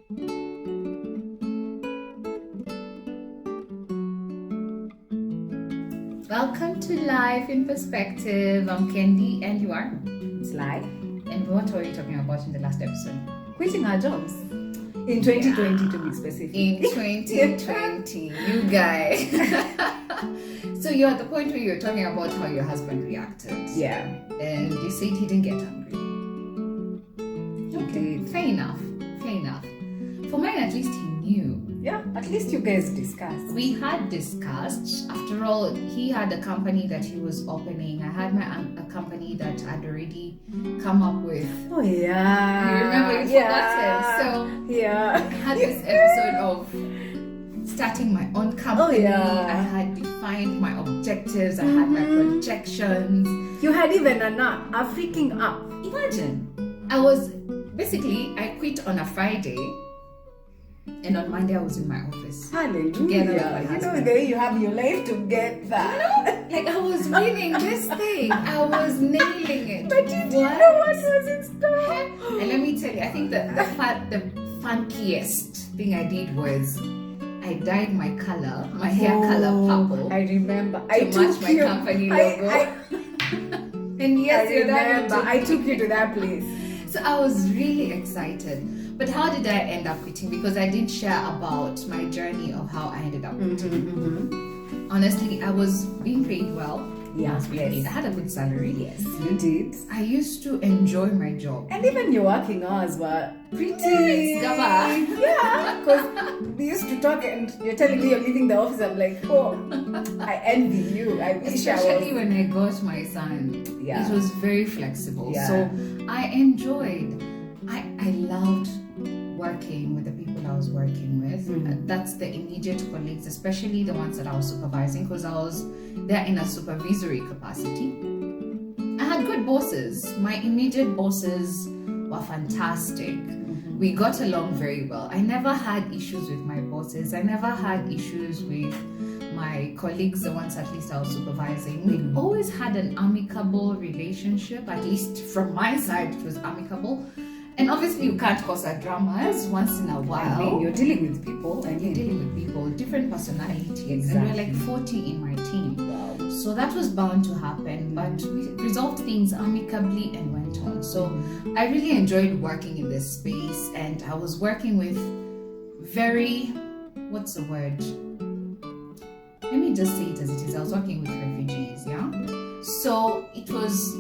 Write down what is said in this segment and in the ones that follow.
Welcome to Life in Perspective. I'm Kendi, and you are? It's life. And what were we talking about in the last episode? Quitting our jobs. In 2020 to be specific. In 2020, you guys. So you're at the point where you're talking about how your husband reacted. Yeah. And you said he didn't get angry. Okay. Fair enough. For mine, at least he knew. Yeah, at least you guys discussed. We had discussed. After all, he had a company that he was opening. I had a company that I'd already come up with. Oh, yeah. You remember? You forgot it. So yeah. I had this episode of starting my own company. Oh, yeah. I had defined my objectives. I had my projections. You had even a freaking up. Imagine. I quit on a Friday. And on Monday, I was in my office. Hallelujah. Together with my husband. There you have your life together. Like I was winning this thing. I was nailing it. But you didn't know what was in store. And let me tell you, I think the funkiest thing I did was I dyed my color, my hair color purple. I remember. To match my company logo. And yes, I took you to that place. So I was really excited. But how did I end up quitting? Because I didn't share about my journey of how I ended up quitting. Honestly, I was being paid well. Yeah, I had a good salary. Yes, you did. I used to enjoy my job. And even your working hours were pretty. Gaba. Yeah, because we used to talk and you're telling me you're leaving the office. I'm like, oh, I envy you. I wish Especially when I got my son. Yeah. It was very flexible. Yeah. So I enjoyed. I loved working with the people I was working with. That's the immediate colleagues, especially the ones that I was supervising, because I was there in a supervisory capacity. I had good bosses. My immediate bosses were fantastic. We got along very well. I never had issues with my bosses. I never had issues with my colleagues, the ones at least I was supervising. We always had an amicable relationship, at least from my side it was amicable. And obviously you can't cause a dramas once in a while. I mean, you're dealing with people. You're dealing with people, different personalities. Exactly. And we're like 40 in my team. Wow. So that was bound to happen, but we resolved things amicably and went on. So I really enjoyed working in this space, and I was working with what's the word? Let me just say it as it is. I was working with refugees, yeah? So it was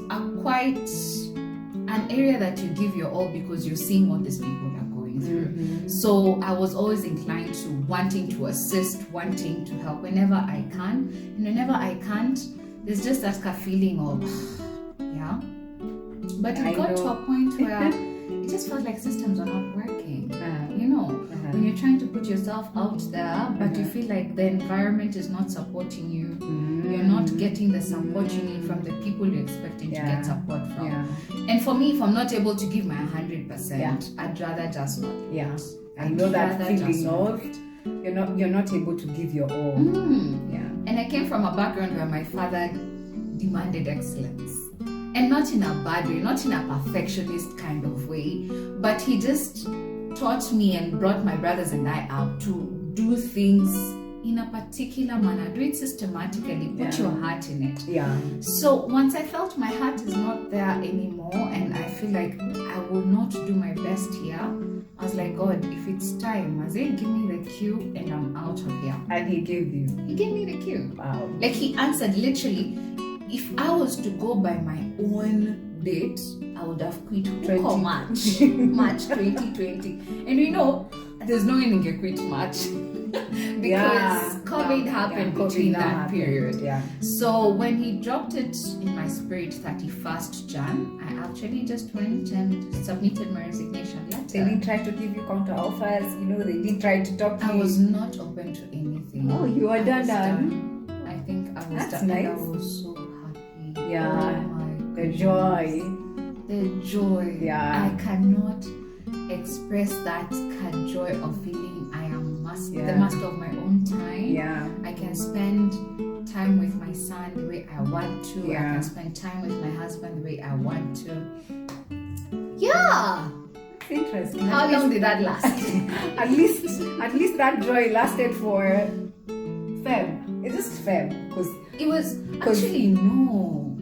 an area that you give your all because you're seeing what these people are going through. So I was always inclined to wanting to assist, wanting to help whenever I can. And whenever I can't, there's just that feeling of, yeah. But it got to a point where it just felt like systems are not working. When you're trying to put yourself out there, but you feel like the environment is not supporting you. You're not getting the support you need from the people you're expecting to get support from. And for me, if I'm not able to give my 100%, I'd rather just not. Yeah, I know that feeling of you're not able to give your all. Yeah. And I came from a background where my father demanded excellence. And not in a bad way, not in a perfectionist kind of way, but he just taught me and brought my brothers and I up to do things in a particular manner, do it systematically, put your heart in it. Yeah. So once I felt my heart is not there anymore and I feel like I will not do my best here, I was like, God, if it's time, give me the cue and I'm out of here. And he gave you? He gave me the cue. Wow. Like he answered literally, if I was to go by my own date, I would have quit March 2020. And there's no way to quit March because COVID happened between that period. Yeah. So when he dropped it in my spirit 31st Jan, I actually just went and submitted my resignation letter. They didn't try to give you counter offers, they didn't try to talk to you. I was not open to anything. Oh, you were done. I think I was That's done. nice. I was so happy. Yeah. Oh my The goodness. The joy. Yeah. I cannot express that joy of feeling I am the master of my own time. Yeah. I can spend time with my son the way I want to. Yeah. I can spend time with my husband the way I want to. Yeah. It's interesting. How long did that last? At least that joy lasted for Feb. It's just Feb because It was actually no.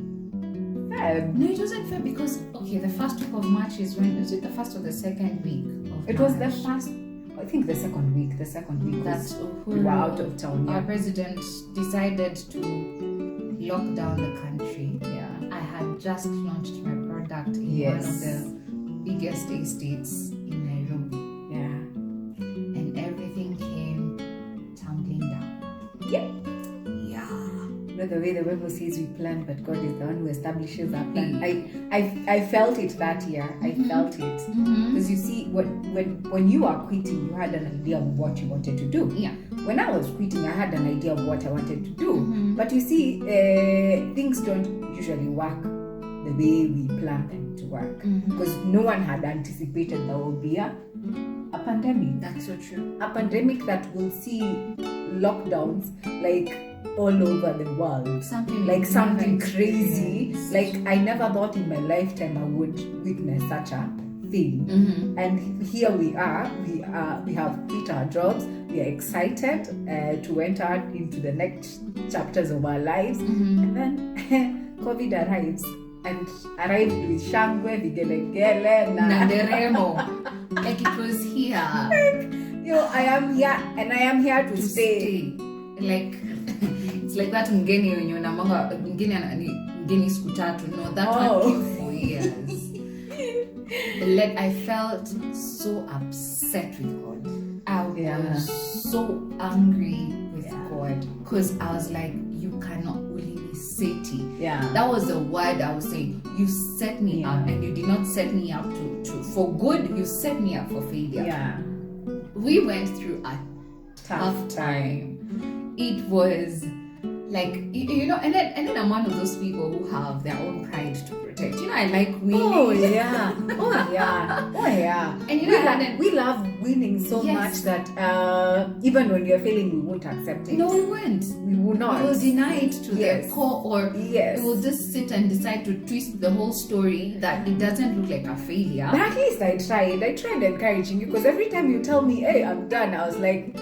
Feb. No, it wasn't fair because the first week of March is when was it the first or the second week of It was the March? first. I think the second week. The second week. That We were out of town. our Yeah. president decided to lock down the country. Yeah. I had just launched my product in Yes. one of the biggest estates in Nairobi, Yeah. and everything came tumbling down. Yeah. Yeah. Not the way the Bible says we plan, but God is the one who establishes our plan. Mm. I felt it that year. I felt it. Because you see, when you are quitting, you had an idea of what you wanted to do. Yeah. When I was quitting, I had an idea of what I wanted to do. Mhm. But you see, things don't usually work the way we plan them to work. Mhm. Because no one had anticipated there will be a pandemic. That's so true. A pandemic that will see lockdowns like all over the world. Something Like something never crazy. experienced. Like I never thought in my lifetime I would witness such a thing. Mhm. And here we are. We have quit our jobs. We are excited to enter into the next chapters of our lives. Mhm. And then COVID arrives and arrived with shangwe, vigelegele, Na nderemo. Like it was here I am here and I am here to to stay. stay. Like it's like that mgeni wenye unamanga mgeni siku tatu. No, that Oh. one came for years. Like I felt so upset with God. I was so angry with God because I was like, you cannot uliniseti. Yeah. That was the word I was saying. You set me up, and you did not set me up to for good. You set me up for failure. Yeah. We went through a tough time. It was like and then I'm one of those people who have their own pride to protect. I like winning. Oh yeah. Oh yeah. Oh yeah. And we love winning so Yes. much that even when you're failing, we won't accept it. No, we won't. we will not. We will deny it to Yes. the core, or Yes. we will just sit and decide to twist the whole story that it doesn't look like a failure. But at least I tried encouraging you because every time you tell me, hey, I'm done, I was like,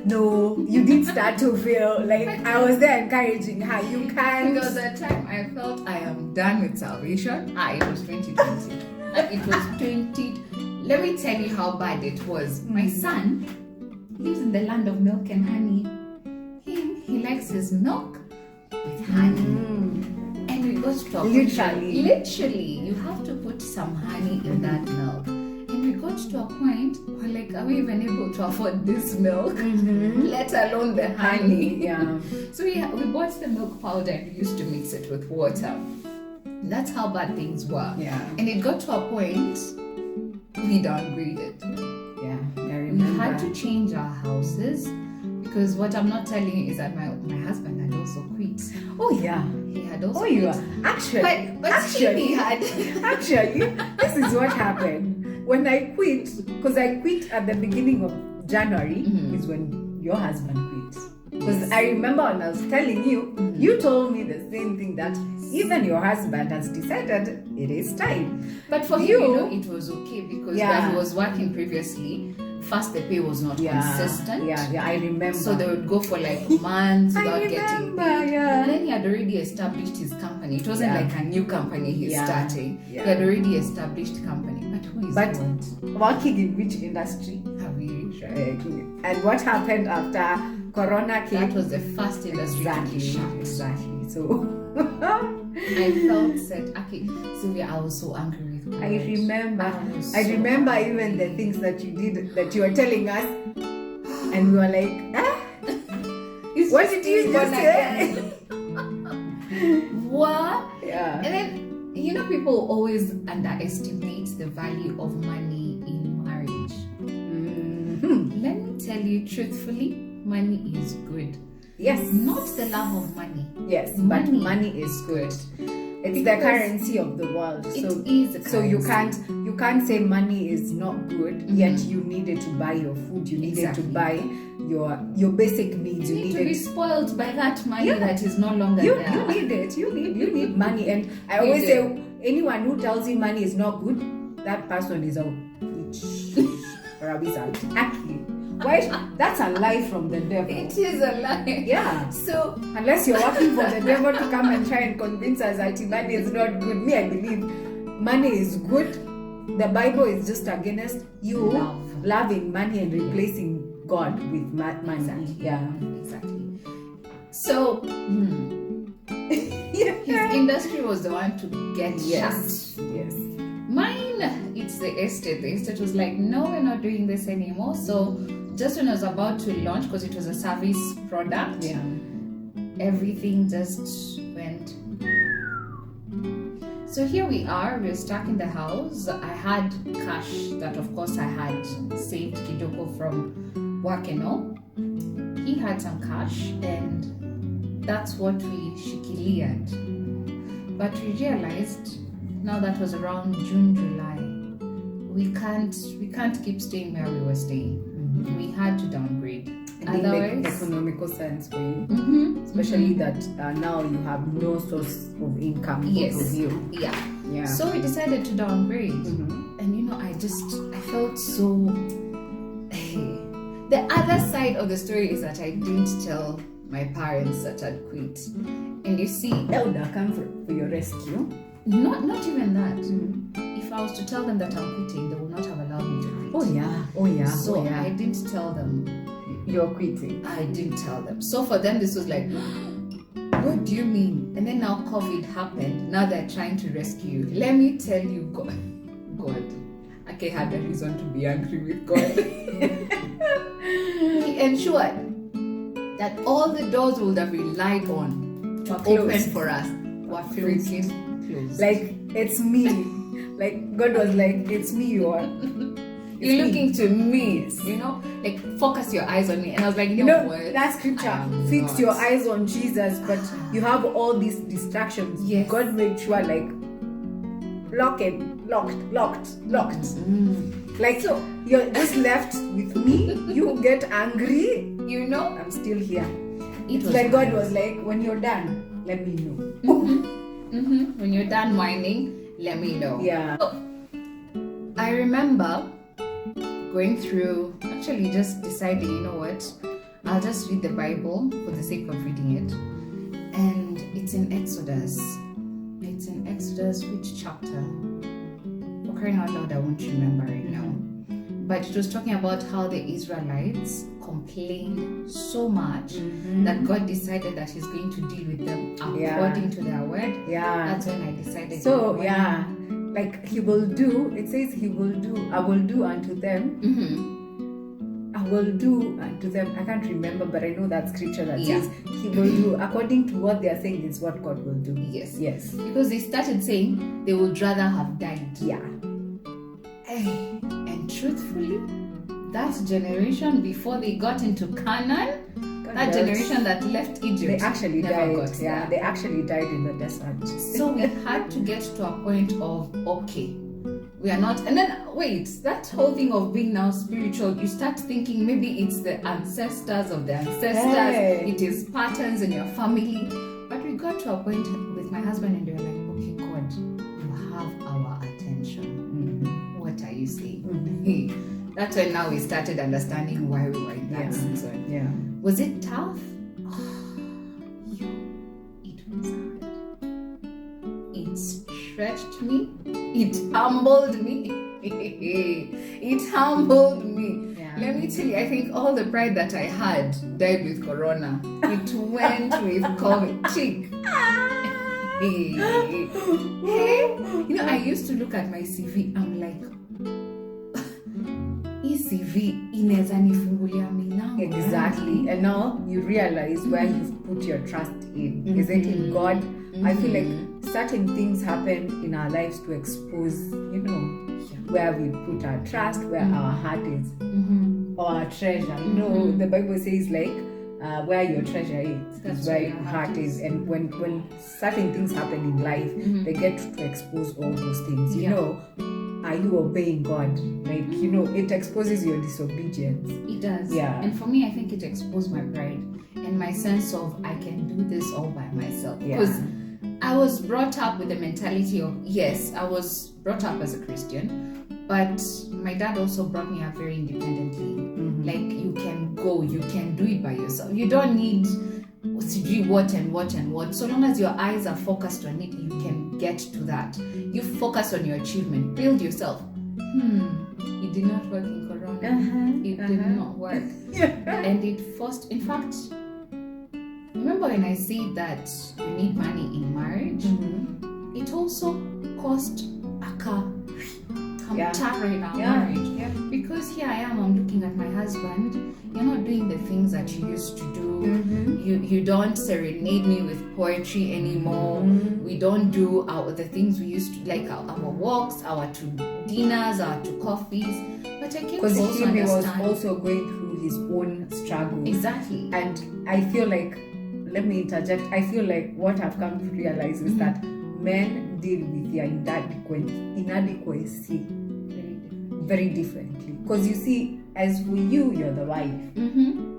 no, you did start to feel like I was there encouraging her. You can't. Because the time I felt I am done with salvation, it was 2020. It was 20. Let me tell you how bad it was. My son lives in the land of milk and honey. He likes his milk with honey. And we got to a point, literally, you have to put some honey in that milk. And we got to a point where like, are we even able to afford this milk? Let alone the honey. Yeah. So we bought the milk powder and we used to mix it with water. That's how bad things were. Yeah. And it got to a point we downgraded. Yeah. I We remember. had to change our houses because what I'm not telling you is that my husband had also quit. Oh yeah. He had also Oh quit. yeah. Actually, But he had. actually, this is what happened. When I quit, because I quit at the beginning of January, is when your husband quit. Because I remember when I was telling you, you told me the same thing that even your husband has decided it is time. But for him, it was okay because where he was working previously, first the pay was not consistent. Yeah, I remember. So they would go for like months I without getting remember, paid. yeah. And then he had already established his company. It wasn't like a new company he's starting. Yeah. He had already established company. But who is But God? working in which industry? Have we tried? And what happened after Corona came? That was the first industry to be shut. Exactly. So I felt sad. Okay, Sylvia, I was so angry with God. I remember. was I so remember angry. even the things that you did that you were telling us, and we were like, what did you just say? What? Yeah. And then people always underestimate the value of money in marriage. Let me tell you truthfully, money is good. Yes. Not the love of money. Yes, but money is good. It's the currency of the world. It So is a so you currency. can't say money is not good, yet you needed to buy your food, you needed Exactly. to buy your basic needs. You need to be spoiled by that money that is no longer You there. need it. You need money. And I You always do. say anyone who tells you money is not good, that person is a witch. a wizard. Aki. Why? That's a lie from the devil. It is a lie. Yeah. So Unless you're working for the devil to come and try and convince us that money is not good. Me, I believe money is good. The Bible is just against you loving money and replacing God with money. Exactly. Yeah. Exactly. So his industry was the one to get Yes. shut. Yes. Mine, it's the estate. The estate was like, no, we're not doing this anymore. So just when I was about to launch, because it was a service product, Yeah. everything just went. So here we are, we're stuck in the house. I had cash that of course I had saved kidogo from work and all. He had some cash and that's what we shikiliad. But we realized, now that was around June, July, we can't keep staying where we were staying. Mm-hmm. We had to downgrade. It didn't make economical sense for you. Especially that now you have no source of income Yes. of you. Yeah. So we decided to downgrade. And I felt so. The other side of the story is that I didn't tell my parents that I'd quit. And you see, That would have come for your rescue. not even that. If I was to tell them that I'm quitting, they would not have allowed me to quit. Oh yeah. So I didn't tell them. You're quitting. I didn't tell them. So for them, this was like, what do you mean? And then now COVID happened. Now they're trying to rescue you. Let me tell you, God. I had a reason to be angry with God. He ensured that all the doors we would have relied on to open for us were freaking closed. Like, it's me. Like, God was like, it's me you are. You're looking to me, like focus your eyes on me. And I was like, You know, what? that scripture, fix your eyes on Jesus, but you have all these distractions. Yes. God made sure, like, locked. Like, so you're just left with me. You get angry. I'm still here. It's like God was like, when you're done, let me know. When you're done whining, let me know. Yeah. So, I remember going through, actually just deciding, you know what, I'll just read the Bible for the sake of reading it. And it's in Exodus. It's in Exodus, which chapter? For crying out loud, I won't remember right now. But it was talking about how the Israelites complained so much that God decided that He's going to deal with them according to their word. Yeah. That's when I decided. So, yeah. Like, He will do, it says He will do, I will do unto them. I will do unto them. I can't remember, but I know that scripture that says He will do according to what they are saying is what God will do. Yes. Because they started saying they would rather have died. Yeah. And truthfully, that generation before they got into Canaan, that generation that left Egypt, they actually never died. got Yeah, there. they actually died in the desert. So we had to get to a point of, okay, we are not, and then wait, that whole thing of being now spiritual, you start thinking maybe it's the ancestors of the ancestors, it is patterns in your family. But we got to a point with my husband and we were like, okay, God, you have our attention. What are you saying? That's when now we started understanding why we were in that season. Yeah. Was it tough? It was hard. It stretched me. It humbled me. It humbled me. Yeah. Let me tell you, I think all the pride that I had died with Corona. It went with COVID. Chick. I used to look at my CV. I'm like, CV inaweza nifungulia milango. Exactly. And now you realize where you've put your trust in. Is it in God? I feel like certain things happen in our lives to expose, where we put our trust, where our heart is, or our treasure. The Bible says like, where your treasure is where your heart is. And when certain things happen in life, they get to expose all those things. Are you obeying God? Like, it exposes your disobedience. It does. Yeah. And for me, I think it exposed my pride and my sense of I can do this all by myself. Because I was brought up with the mentality of, yes, I was brought up as a Christian, But my dad also brought me up very independently. Like, you can go, you can do it by yourself. You don't need to do what and what and what. So long as your eyes are focused on it, you can get to that. You focus on your achievement, build yourself. It did not work in Corona. It did not work. And it forced, in fact, remember when I said that you need money in marriage, it also caused a car in our marriage. Because here I am, I'm looking at my husband. You're not doing the things that you used to do. You don't serenade me with poetry anymore. We don't do the things we used to, like our walks, our to dinners, our to coffees. But I came to also he understand. was also going through his own struggles. Exactly. And I feel like, let me interject, I feel like what I've come to realize is that men deal with their inadequacy very differently. Because you see, as for you, you're the wife.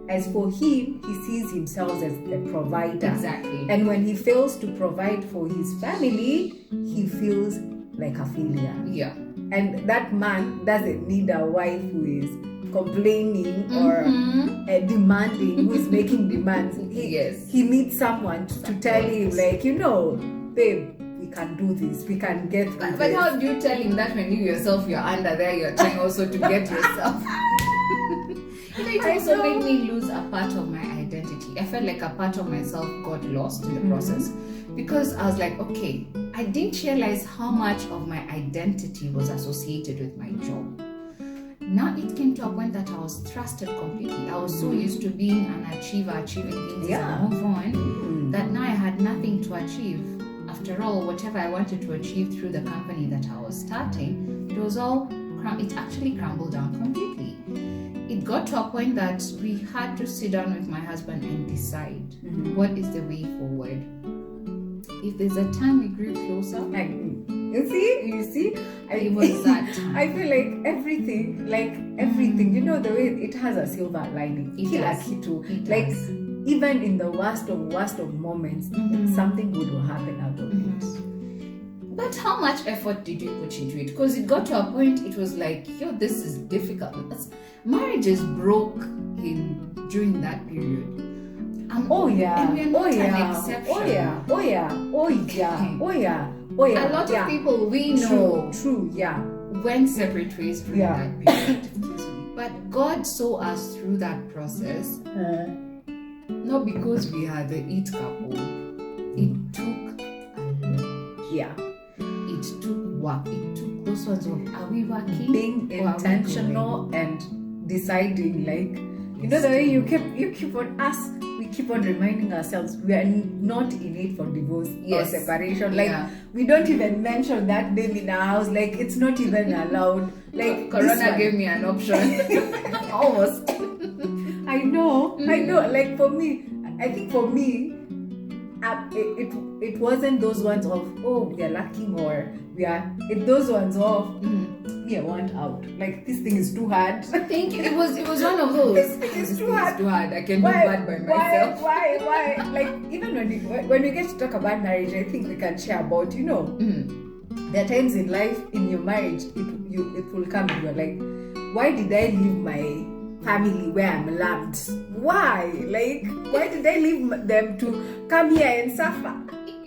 As for him, he sees himself as the provider. Exactly. And when he fails to provide for his family, he feels like a failure. Yeah. And that man doesn't need a wife who is complaining or demanding, who is making demands. He needs someone to tell him, like, babe, we can do this, we can get through this. But how do you tell him that when you yourself, you're under there, you're trying also to get yourself? It also made me lose a part of my identity. I felt like a part of myself got lost in the process. Because I was like, okay, I didn't realize how much of my identity was associated with my job. Now it came to a point that I was trusted completely. I was so used to being an achiever, achieving things as I move on, that now I had nothing to achieve. After all, whatever I wanted to achieve through the company that I was starting, it actually crumbled down completely. It got to a point that we had to sit down with my husband and decide what is the way forward. If there's a time we grew closer, you see, it was that time. I feel like everything, the way it has a silver lining. It does. Even in the worst of moments, something good will happen out of it. But how much effort did you put into it? Because it got to a point, it was like, this is difficult. Marriages broke during that period. And we're not an exception. A lot of people we know went separate ways during that period. But God saw us through that process. Not because we had the it couple. It took a lot. It took work. It took those ones of, are we working? Being intentional and deciding, the way you keep on us. We keep on reminding ourselves we are not in it for divorce or separation. We don't even mention that name in our house. It's not even allowed. Corona gave me an option. Almost. I know. For me, I think for me, it wasn't those ones of, we are lacking, or those ones of, we want out. This thing is too hard. I think it was one of those. This thing is too hard. I can do bad by myself. Why? Even when we get to talk about marriage, I think we can share about, there are times in life, in your marriage, it will come and you're like, why did I leave my family where I'm loved? Why? Why did I leave them to come here and suffer?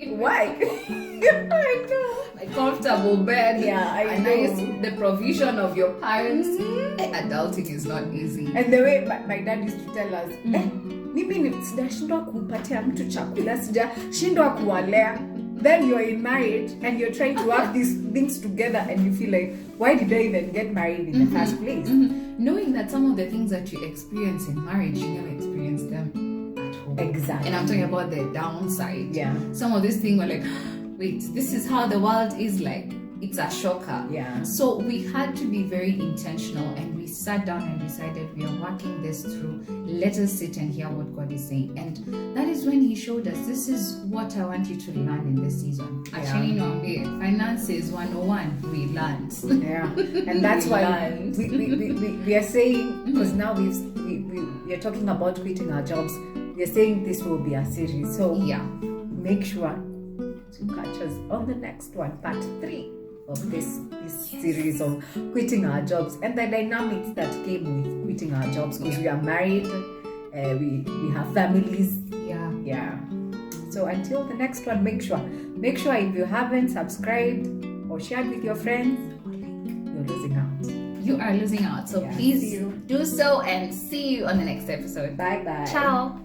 Why? I know. A comfortable bed. I know. The provision of your parents. Adulting is not easy. And the way my dad used to tell us, mimi sijashindwa kumpatia mtu chakula, sijashindwa kuwalea. Then you're in marriage and you're trying to have these things together and you feel like, why did I even get married in the first place? Knowing that some of the things that you experience in marriage, you never experience them at home. Exactly. And I'm talking about the downside. Yeah. Some of these things were like, wait, this is how the world is like. It's a shocker. Yeah. So we had to be very intentional and we sat down and decided we are working this through. Let us sit and hear what God is saying. And that is when he showed us, this is what I want you to learn in this season. Actually, finances 101, we learned. Yeah. And that's why we are saying, because now we are talking about quitting our jobs, we are saying this will be a series. So make sure to catch us on the next one, part 3. of this series of quitting our jobs and the dynamics that came with quitting our jobs, because we are married, we have families. Yeah. So until the next one, make sure if you haven't subscribed or shared with your friends, you're losing out. You are losing out. So please do so, and see you on the next episode. Bye. Ciao.